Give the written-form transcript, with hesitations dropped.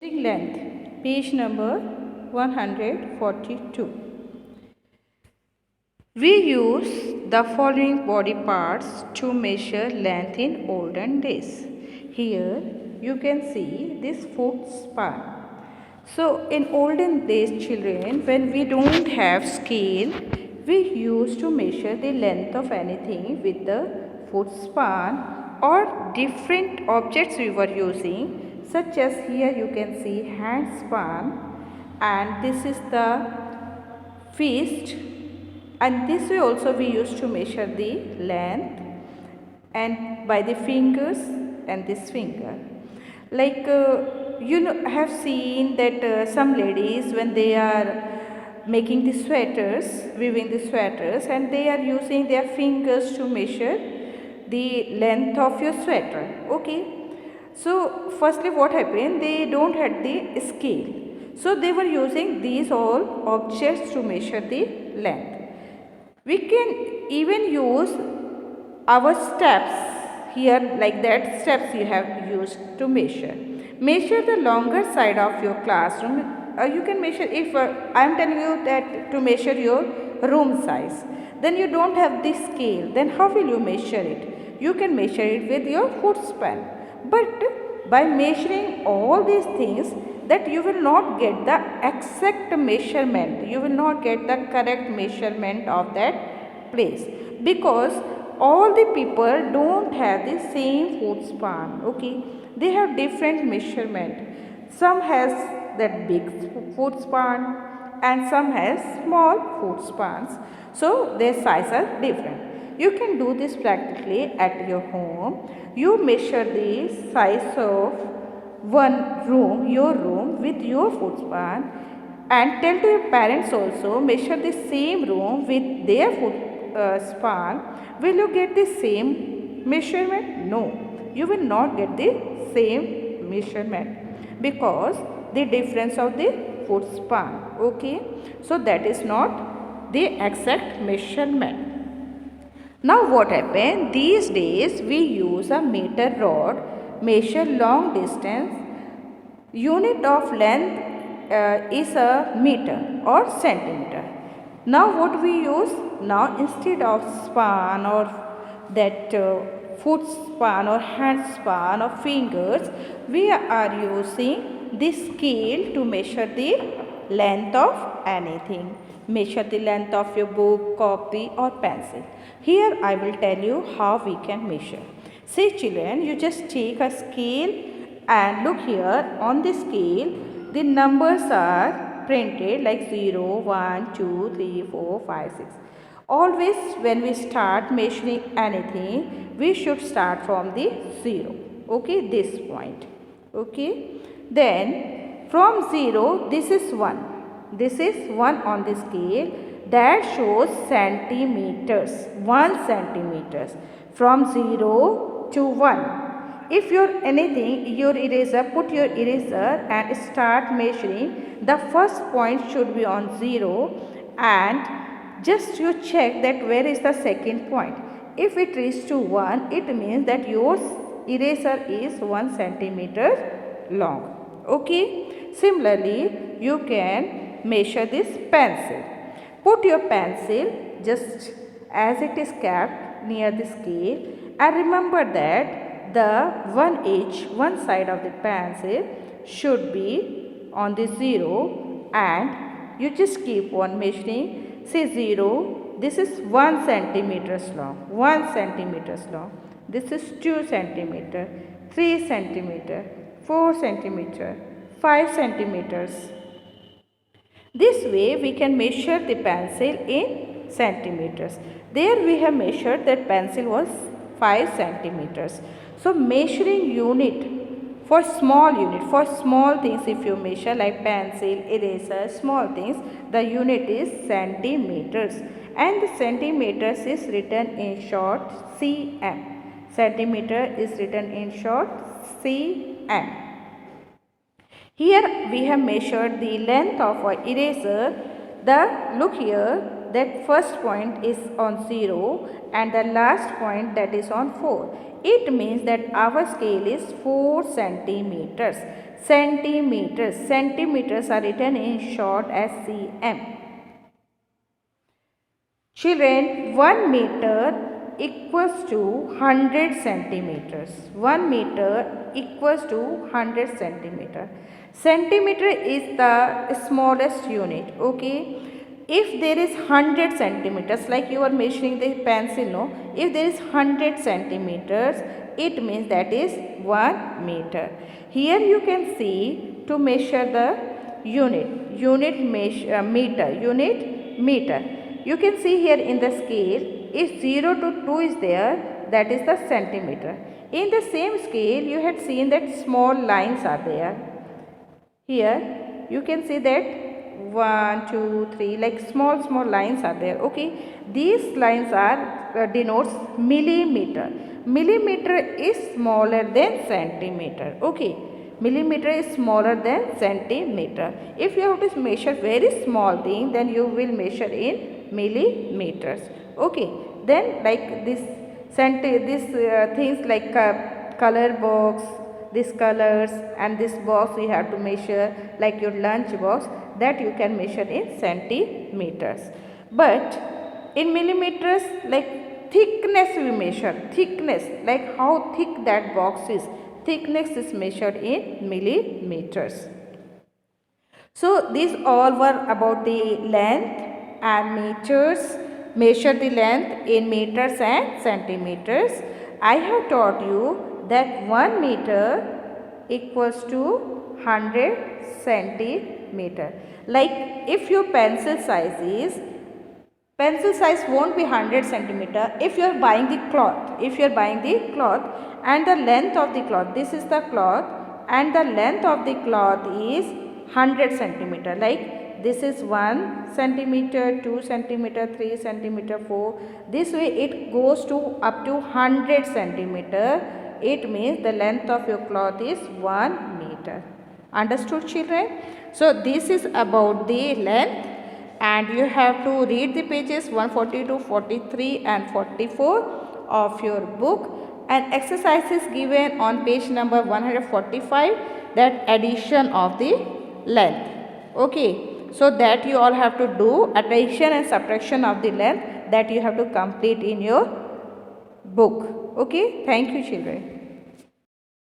Measuring length, page number 142. We use the following body parts to measure length in olden days. Here you can see this foot span. So in olden days children, when we don't have scale, we used to measure the length of anything with the foot span or different objects we were using, such as here you can see hand span, and this is the fist, and this way also we used to measure the length and by the fingers and this finger. Like have seen that some ladies, when they are making the sweaters, weaving the sweaters, and they are using their fingers to measure the length of your sweater. Okay, so firstly what happened, they don't had the scale, so they were using these all objects to measure the length. We can even use our steps here, like that steps you have used to measure. Measure the longer side of your classroom. You can measure, if I am telling you that to measure your room size, then you don't have the scale, then how will you measure it? You can measure it with your foot span. But by measuring all these things, that you will not get the exact measurement, you will not get the correct measurement of that place, because all the people don't have the same foot span. Okay, they have different measurement. Some has that big foot span and some has small foot spans, so their size are different. You can do this practically at your home. You measure the size of one room, your room, with your foot span, and tell to your parents also, measure the same room with their foot span. Will you get the same measurement? No, you will not get the same measurement, because the difference of the foot span. Okay, so that is not the exact measurement. Now what happened? These days we use a meter rod, measure long distance. Unit of length is a meter or centimeter. Now what we use? Now instead of span or that foot span or hand span or fingers, we are using this scale to measure the length of anything. Measure the length of your book, copy or pencil. Here I will tell you how we can measure. Say children, you just take a scale and look here on the scale, the numbers are printed like 0, 1, 2, 3, 4, 5, 6. Always when we start measuring anything, we should start from the 0. Okay, this point. Okay, then from 0, this is 1. This is 1 on the scale, that shows centimeters, 1 centimeters. From 0 to 1. If you're anything, your eraser, put your eraser and start measuring. The first point should be on 0, and just you check that where is the second point. If it reaches to 1, it means that your eraser is 1 centimeter long. Okay. Similarly, you can measure this pencil. Put your pencil just as it is kept near the scale, and remember that the one edge, one side of the pencil should be on the 0, and you just keep on measuring. Say 0, this is 1 centimeters long, 1 centimeters long. This is 2 centimeter, 3 centimeter, 4 centimeter, 5 centimeters. This way we can measure the pencil in centimeters. There we have measured that pencil was 5 centimeters. So measuring unit for small unit, for small things, if you measure like pencil, eraser, small things, the unit is centimeters, and the centimeters is written in short cm. Centimeter is written in short cm. Here we have measured the length of our eraser. Look here, that first point is on 0 and the last point that is on 4. It means that our scale is 4 centimeters. Centimeters are written in short as cm. Children, 1 meter equals to 100 centimeters. 1 meter equals to 100 centimeter. Centimeter is the smallest unit, okay. If there is 100 centimeters, like you are measuring the pencil, no? If there is 100 centimeters, it means that is 1 meter. Here you can see to measure the meter. You can see here in the scale, if 0 to 2 is there, that is the centimeter. In the same scale, you had seen that small lines are there. Here, you can see that 1, 2, 3, like small lines are there, okay. These lines are denotes millimeter. Millimeter is smaller than centimeter, okay. Millimeter is smaller than centimeter. If you have to measure very small thing, then you will measure in millimeters, okay. Then like this things like color box, these colors and this box you have to measure, like your lunch box, that you can measure in centimeters. But in millimeters, like thickness we measure, like how thick that box is, thickness is measured in millimeters. So these all were about the length and meters. Measure the length in meters and centimeters. I have taught you that 1 meter equals to 100 centimeter. Like if your pencil size won't be 100 centimeter if you are buying the cloth. If you are buying the cloth and the length of the cloth, this is the cloth and the length of the cloth is 100 centimeter. Like this is 1 centimeter, 2 centimeter, 3 centimeter, 4. This way it goes to up to 100 centimeter. It means the length of your cloth is 1 meter. Understood, children? So this is about the length, and you have to read the pages 142, 43 and 44 of your book, and exercises given on page number 145, that addition of the length. Okay, so that you all have to do addition and subtraction of the length, that you have to complete in your book. Okay, thank you, children.